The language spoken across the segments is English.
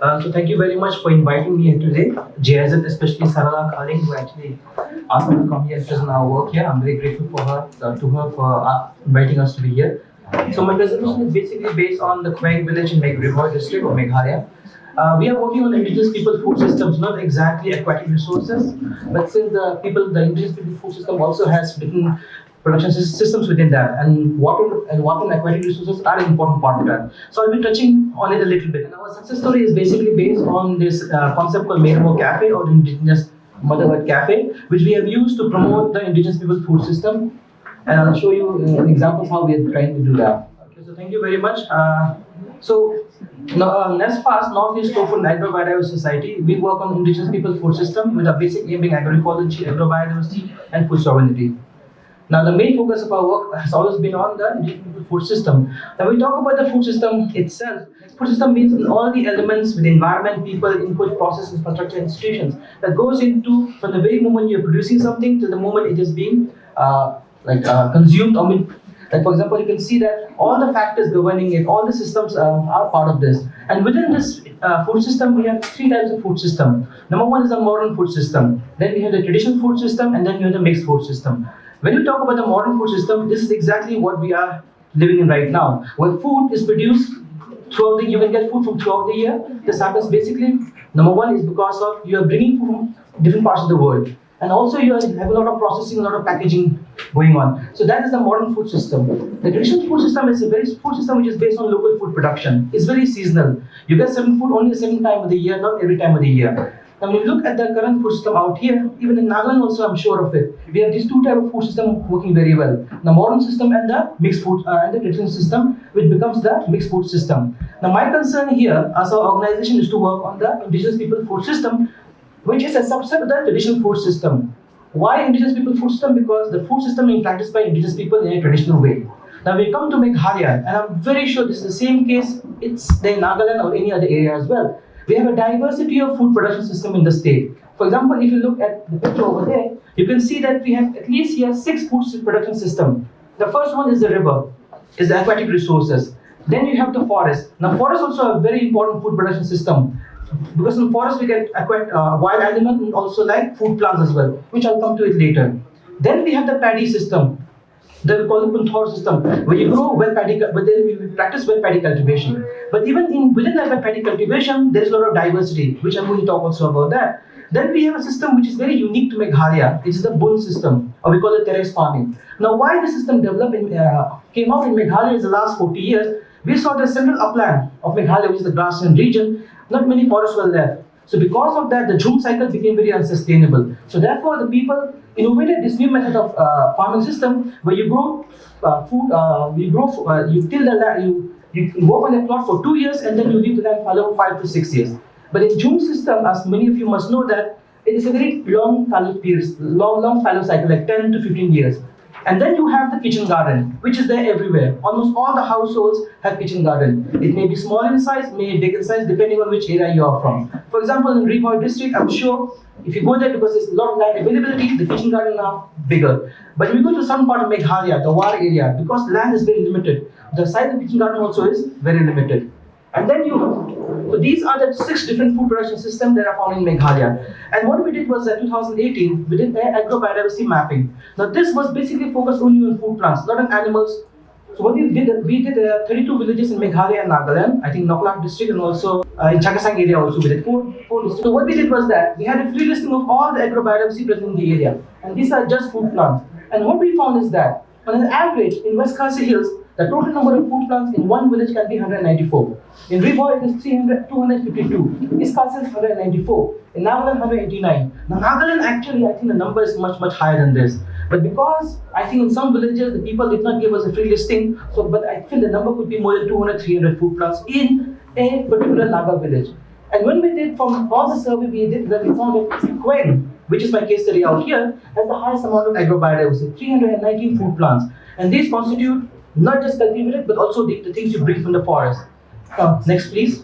So thank you very much for inviting me here today. JIZ, especially Sarala Khaling, who actually asked me to come here and present our work here. I'm very grateful for her, to her for inviting us to be here. So my presentation is basically based on the Quang village in River district of Meghalaya. We are working on indigenous people food systems, not exactly aquatic resources, but since the indigenous people food system also has different production systems within that, and water and aquatic resources are an important part of that. So I'll be touching on it a little bit. And our success story is basically based on this concept called Mawroh Cafe, or Indigenous Mother Earth Cafe, which we have used to promote the indigenous people food system. And I'll show you examples how we are trying to do that. Okay, so thank you very much. So NESFAS, Northeast Open Agrobiodiversity Society, we work on indigenous people food system with a basic aim being agroecology, agrobiodiversity, and food sovereignty. Now, the main focus of our work has always been on the indigenous food system. Now, we talk about the food system itself. Food system means all the elements with environment, people, input, process, infrastructure, institutions that goes into from the very moment you're producing something till the moment it is being consumed. I mean, like for example, you can see that all the factors governing it, all the systems are part of this. And within this food system, we have three types of food system. Number one is the modern food system. Then we have the traditional food system, and then we have the mixed food system. When you talk about the modern food system, this is exactly what we are living in right now, where food is produced throughout the year. You can get food from throughout the year. This happens basically, number one is because of you are bringing food from different parts of the world. And also you have a lot of processing, a lot of packaging going on. So that is the modern food system. The traditional food system is a very food system which is based on local food production. It's very seasonal. You get certain food only a certain time of the year, not every time of the year. Now, when you look at the current food system out here, even in Nagaland also, I'm sure of it. We have these two types of food system working very well: the modern system and the mixed food and the traditional system, which becomes the mixed food system. Now, my concern here, as our organization, is to work on the indigenous people food system, which is a subset of the traditional food system. Why indigenous people food system? Because the food system is practiced by indigenous people in a traditional way. Now, we come to Meghalaya, and I'm very sure this is the same case. It's the Nagaland or any other area as well. We have a diversity of food production system in the state. For example, if you look at the picture over there, you can see that we have at least here 6 food production systems. The first one is the river, is the aquatic resources. Then you have the forest. Now, forest also a very important food production system, because in forest we get wild animals and also like food plants as well, which I'll come to it later. Then we have the paddy system. We call it Punthor system, where you grow well paddy, but then we practice well paddy cultivation. But even within that paddy cultivation, there is a lot of diversity, which I'm going to talk also about that. Then we have a system which is very unique to Meghalaya. It is the Bun system, or we call it terrace farming. Now, why the system developed came out in Meghalaya in the last 40 years? We saw the central upland of Meghalaya, which is the grassland region. Not many forests were left. So because of that, the Jhum cycle became very unsustainable. So therefore, the people innovated this new method of farming system, where you grow you till the land, you work on a plot for 2 years, and then you leave the land fallow 5 to 6 years. But in Jhum system, as many of you must know, that it is a very long fallow period, long fallow cycle, like 10 to 15 years. And then you have the kitchen garden, which is there everywhere. Almost all the households have kitchen garden. It may be small in size, may be big in size, depending on which area you are from. For example, in Vertiver district, I'm sure if you go there, because there's a lot of land availability, the kitchen garden are bigger. But if you go to some part of Meghalaya, the War area, because land is very limited, the size of the kitchen garden also is very limited. And then so these are the 6 different food production systems that are found in Meghalaya. And what we did was that 2018, we did an agrobiodiversity mapping. Now this was basically focused only on food plants, not on animals. So what we did 32 villages in Meghalaya and Nagaland, I think Nagaland district, and also in Chhaya area also we did 4 districts. So what we did was that we had a free listing of all the agrobiodiversity present in the area. And these are just food plants. And what we found is that on an average in West Khasi Hills, the total number of food plants in one village can be 194. In River, it is 252. East Khasi is 194. In Nagaland, 189. Now, Nagaland, actually, I think the number is much, much higher than this. But because I think in some villages, the people did not give us a free listing, but I feel the number could be more than 200, 300 food plants in a particular Naga village. And when we did, from all the survey we did, that we found that Quang, which is my case study out here, has the highest amount of agrobiodiversity, 319 food plants. And these constitute not just cultivated, but also the things you bring from the forest. Next, please.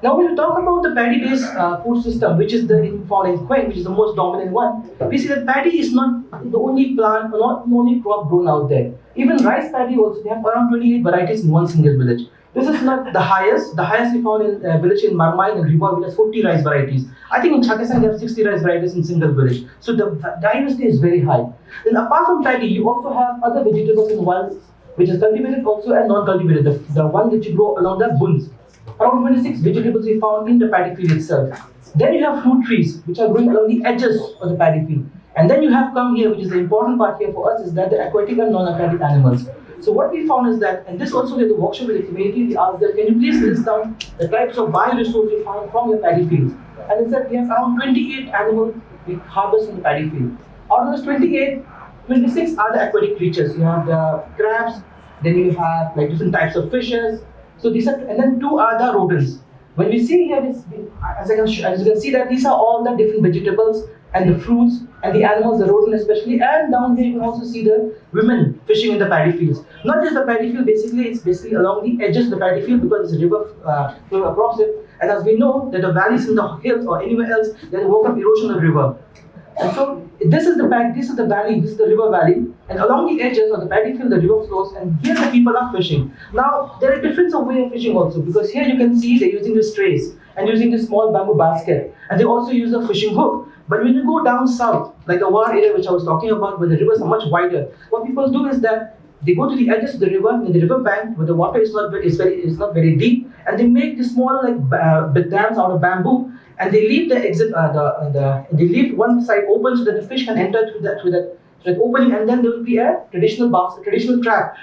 Now, when we talk about the paddy-based food system, which is found in Quang, which is the most dominant one, we see that paddy is not the only plant, or not the only crop grown out there. Even rice paddy also, they have around 28 varieties in one single village. This is not the highest. The highest we found in a village in Marmai and River, which has 40 rice varieties. I think in Chhaya they have 60 rice varieties in single village. So the diversity is very high. Then apart from paddy, you also have other vegetables in wild, which is cultivated also and non-cultivated. The one that you grow along the buns. Around 26 vegetables we found in the paddy field itself. Then you have fruit trees, which are growing along the edges of the paddy field. And then you have come here, which is the important part here for us, is that the aquatic and non-aquatic animals. So what we found is that, and this also with the workshop with the community, we asked them, can you please list down the types of bioresources you found from your paddy fields? And they said we have around 28 animals we harvest in the paddy field. Out of those 28, 26 are the aquatic creatures. You have the crabs, then you have like different types of fishes. So these are, and then 2 are the rodents. When we see here, as you can see that these are all the different vegetables and the fruits and the animals, the rodent especially, and down here you can also see the women fishing in the paddy fields. Not just the paddy field, basically it's basically along the edges of the paddy field because there's a river flowing across it. And as we know that the valleys in the hills or anywhere else, there's a work of erosion of the river. And so this is the valley, this is the river valley, and along the edges of the paddy field the river flows, and here the people are fishing. Now there are different way of fishing also, because here you can see they're using the strays and using the small bamboo basket, and they also use a fishing hook. But when you go down south, like the War area which I was talking about, where the rivers are much wider, what people do is that they go to the edges of the river, in the river bank, where the water is not very deep, and they make the small dams out of bamboo, and they leave the exit, they leave one side open so that the fish can enter through that opening, and then there will be a traditional trap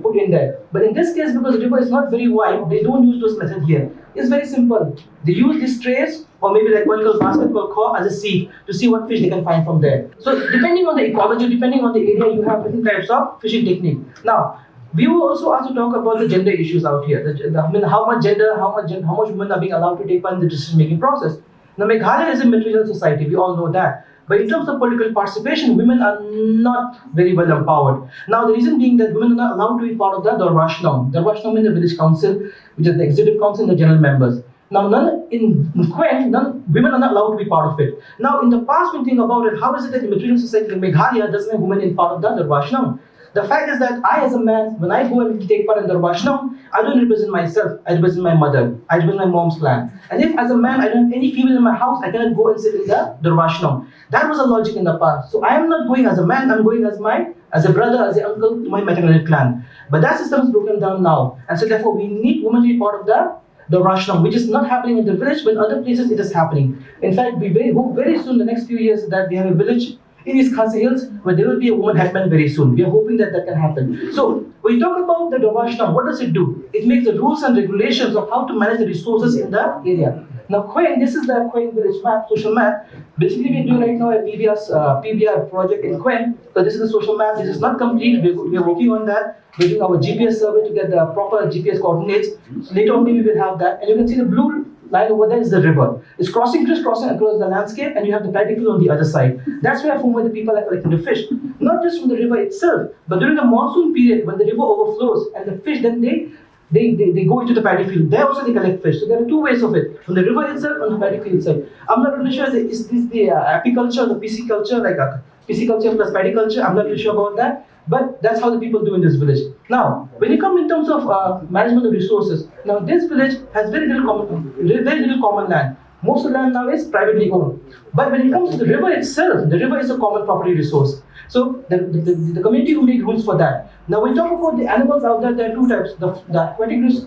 put in there. But in this case, because the river is not very wide, they don't use those methods here. It's very simple. They use these trays or maybe like one called basket called core as a sieve to see what fish they can find from there. So depending on the ecology, depending on the area, you have different types of fishing technique. Now, we will also ask to talk about the gender issues out here. How much women are being allowed to take part in the decision-making process. Now, Meghalaya is a matrilineal society. We all know that. But in terms of political participation, women are not very well empowered. Now, the reason being that women are not allowed to be part of the Darwashnom. Darwashnom in the village council, which is the executive council and the general members. Now, women are not allowed to be part of it. Now, in the past, when you think about it, how is it that the matrilineal society in Meghalaya doesn't have women in part of the Darwashnom? The fact is that I, as a man, when I go and take part in the Darwashnom, I don't represent myself, I represent my mother, I represent my mom's clan. And if, as a man, I don't have any female in my house, I cannot go and sit in the Darwashnom. That was a logic in the past. So I am not going as a man, I'm going as a brother, as an uncle to my maternal clan. But that system is broken down now. And so therefore, we need women to be part of the Darwashnom, which is not happening in the village, but in other places it is happening. In fact, we hope very soon, the next few years, that we have a village in these Khasi Hills where there will be a woman headman very soon. We are hoping that that can happen. So when you talk about the Darwashnom, what does it do? It makes the rules and regulations of how to manage the resources in the area. Now, Khwaeng, this is the Khwaeng village map, social map. Basically, we do right now a PBR project in Khwaeng. So this is the social map. This is not complete. We are working on that. We're doing our GPS survey to get the proper GPS coordinates. So later on, maybe we will have that. And you can see the blue line over there is the river. It's crisscrossing across the landscape, and you have the paddy field on the other side. That's from where the people are collecting the fish. Not just from the river itself, but during the monsoon period, when the river overflows and the fish, then they go into the paddy field. There also they collect fish. So there are 2 ways of it: from the river itself and the paddy field itself. I'm not really sure is this the apiculture, the pisciculture, like pisciculture plus paddy culture. I'm not really sure about that. But that's how the people do in this village. Now, when you come in terms of management of resources, now this village has very little common land. Most of the land now is privately owned. But when it comes to the river itself, the river is a common property resource. So the community will make rules for that. Now, when we talk about the animals out there, there are 2 types: the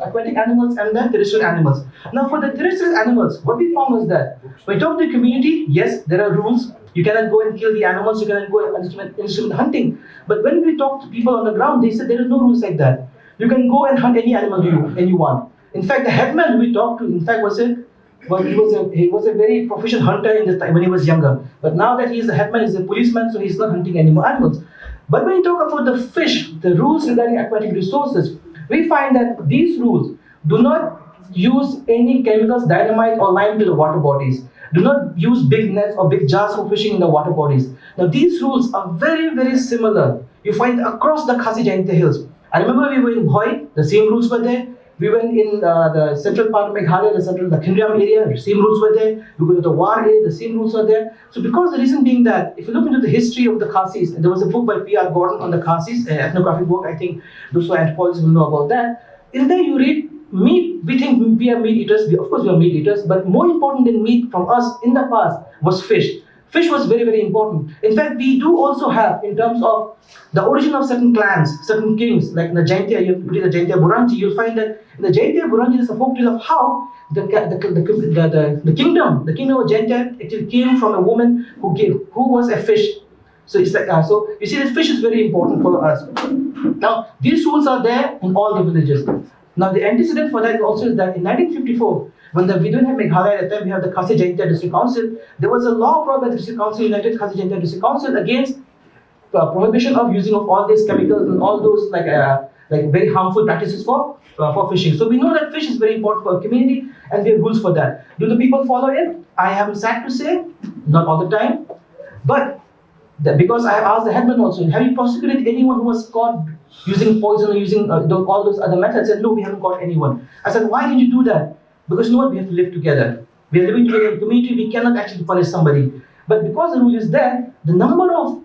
aquatic animals and the terrestrial animals. Now, for the terrestrial animals, what we found was that when we talk to the community, yes, there are rules. You cannot go and kill the animals, you cannot go and instrument hunting. But when we talk to people on the ground, they said there are no rules like that. You can go and hunt any animal you want. In fact, the headman we talked to, in fact, he was a very proficient hunter in the time when he was younger. But now that he is the headman, he's a policeman, so he's not hunting any more animals. But when you talk about the fish, the rules regarding aquatic resources, we find that these rules do not use any chemicals, dynamite or lime to the water bodies. Do not use big nets or big jars for fishing in the water bodies. Now these rules are very, very similar. You find across the Khasi Jaintia Hills. I remember we were in Bhoi, the same rules were there. We went in the central part of Meghalaya, the Khindriam area, the same rules were there. We go to the War area, the same rules were there. So because the reason being that, if you look into the history of the Khasis, there was a book by P.R. Gordon on the Khasis, ethnographic book, I think those who are anthropologists will know about that. In there you read meat, we think we are meat eaters. Of course, we are meat eaters, but more important than meat from us in the past was fish. Fish was very, very important. In fact, we do also have, in terms of the origin of certain clans, certain kings, like in the Jaintia, you read the Jaintia Buranji, you'll find that in the Jaintia Buranji is a folk tale of how the kingdom of Jaintia actually came from a woman who was a fish. So it's like so you see, this fish is very important for us. Now these rules are there in all the villages. Now the antecedent for that also is that in 1954, when we don't have Meghalaya at the time, we have the Khasi Jaintia District Council. There was a law brought by the District Council, United Khasi Jaintia District Council, against prohibition of using of all these chemicals and all those like very harmful practices for fishing. So we know that fish is very important for our community, and we have rules for that. Do the people follow it? I am sad to say, not all the time, but because I asked the headman also, have you prosecuted anyone who was caught using poison or using all those other methods? And no, we haven't caught anyone. I said, why did you do that? Because you know what, we have to live together. We are living together in a community, we cannot actually punish somebody. But because the rule is there, the number of,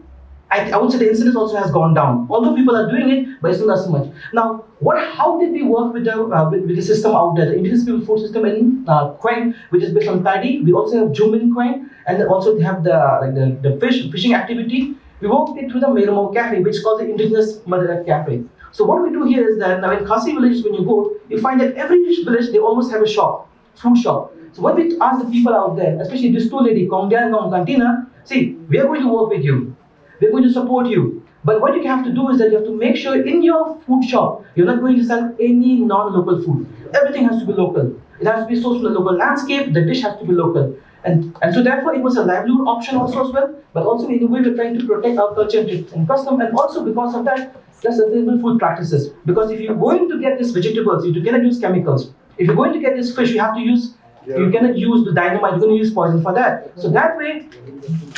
I would say the incidence also has gone down. Although people are doing it, but it's not so much. Now, how did we work with the system out there, the indigenous people food system in Quang, which is based on paddy. We also have Jum in Quang, and then also we have the fishing activity. We worked it through the Mawroh Cafe, which is called the Indigenous Mother Cafe. So what we do here is that now in Khasi villages, when you go, you find that every village, they almost have a shop, food shop. So what we ask the people out there, especially this two lady, Kongdia and Kantina, see, we are going to work with you. We're going to support you. But what you have to do is that you have to make sure in your food shop, you're not going to sell any non-local food. Everything has to be local. It has to be sourced from the local landscape, the dish has to be local. And so therefore it was a livelihood option also as well, but also in a way we're trying to protect our culture and custom, and also because of that, the sustainable food practices. Because if you're going to get these vegetables, you cannot use chemicals. If you're going to get this fish, you have to use, you cannot use the dynamite, you're going to use poison for that. So that way,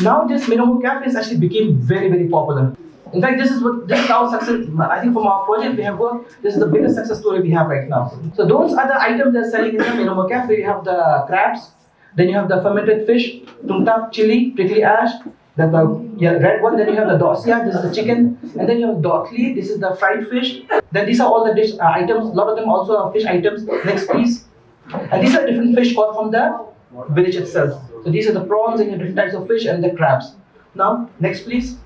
now this Mawroh cafes actually became very, very popular. In fact, this is our success. I think from our project we have worked, this is the biggest success story we have right now. So those are the items they're selling in the Mawroh cafe. You have the crabs, then you have the fermented fish, tungtap, chili, prickly ash, the red one, then you have the dosia, this is the chicken, and then you have dotli, this is the fried fish. Then these are all the dish items, a lot of them also are fish items. Next please. And these are different fish caught from the village itself. So these are the prawns and different types of fish and the crabs. Now, next please.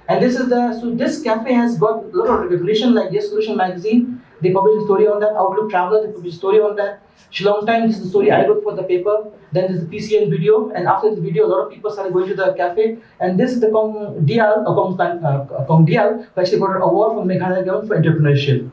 And this is so this cafe has got a lot of recognition, like Yes Solution magazine. They published a story on that. Outlook Traveler, they published a story on that. Shillong Time, this is the story I wrote for the paper. Then there's the PCN video, and after the video, a lot of people started going to the cafe. And this is the Kong Dial, who actually got an award from Meghalaya government for entrepreneurship.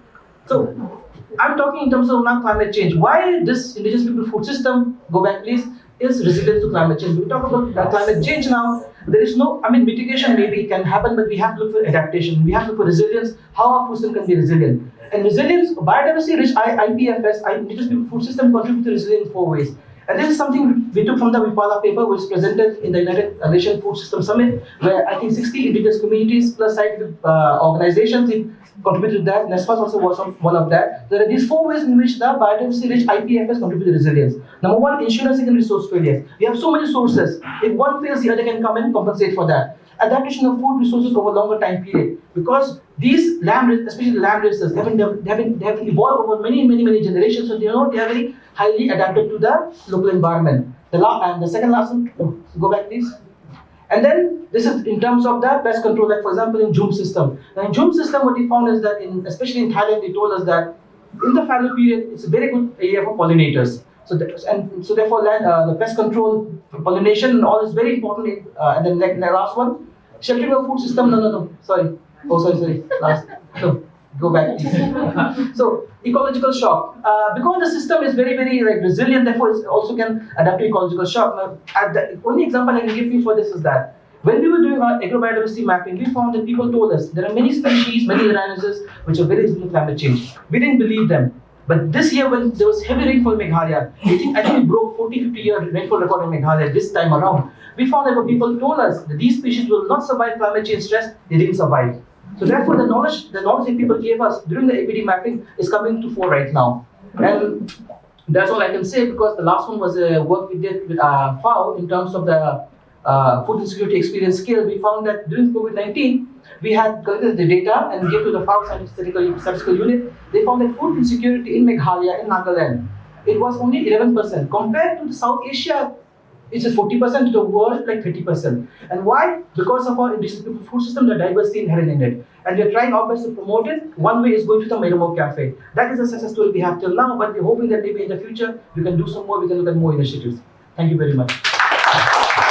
So I'm talking in terms of now climate change. Why this indigenous people food system, go back please, is resilient to climate change. We talk about climate change now. There is no, mitigation maybe can happen, but we have to look for adaptation. We have to look for resilience, how our food system can be resilient. And resilience, biodiversity rich IPFS, indigenous people food system, contribute to resilience in 4 ways. And this is something we took from the Wipala paper, which is presented in the United Nations Food System Summit, where I think 60 indigenous communities plus scientific organizations contributed to that. NESFAS also was one of that. There are these 4 ways in which the biodiversity rich IPFS contribute to resilience. Number 1, insurance and resource failure. We have so many sources. If one fails, the other can come and compensate for that. Adaptation of food resources over longer time period, because these especially the land races, they have been evolved over many generations, so they are very highly adapted to the local environment. And the second last one, go back please. And then this is in terms of the pest control, like for example in Jum system. Now in Jum system, what we found is that especially in Thailand, they told us that in the fallow period, it's a very good area for pollinators. So therefore the pest control, pollination and all is very important. And then the last one, sheltering of food system. Sorry. Last. No, go back please. So ecological shock. Because the system is very resilient, therefore it also can adapt to ecological shock. Now, the only example I can give you for this is that when we were doing our agrobiodiversity mapping, we found that people told us there are many species, many dinosaurs which are very resistant to climate change. We didn't believe them. But this year, when there was heavy rainfall in Meghalaya, I think we broke 40-50 year rainfall record in Meghalaya this time around. We found that when people told us that these species will not survive climate change stress, they didn't survive. So therefore, the knowledge that people gave us during the APD mapping is coming to fore right now. And that's all I can say, because the last one was work we did with FAO in terms of the food insecurity experience scale. We found that during COVID-19, We had collected the data and gave to the FAO statistical unit. They found that food insecurity in Meghalaya, in Nagaland, it was only 11% compared to the South Asia. It's just 40% to the world, like 30%. And why? Because of our indigenous food system, the diversity inherent in it. And we're trying our best to promote it. One way is going to the Mawroh Cafe. That is a success story we have till now, but we're hoping that maybe in the future we can do some more, we can look at more initiatives. Thank you very much.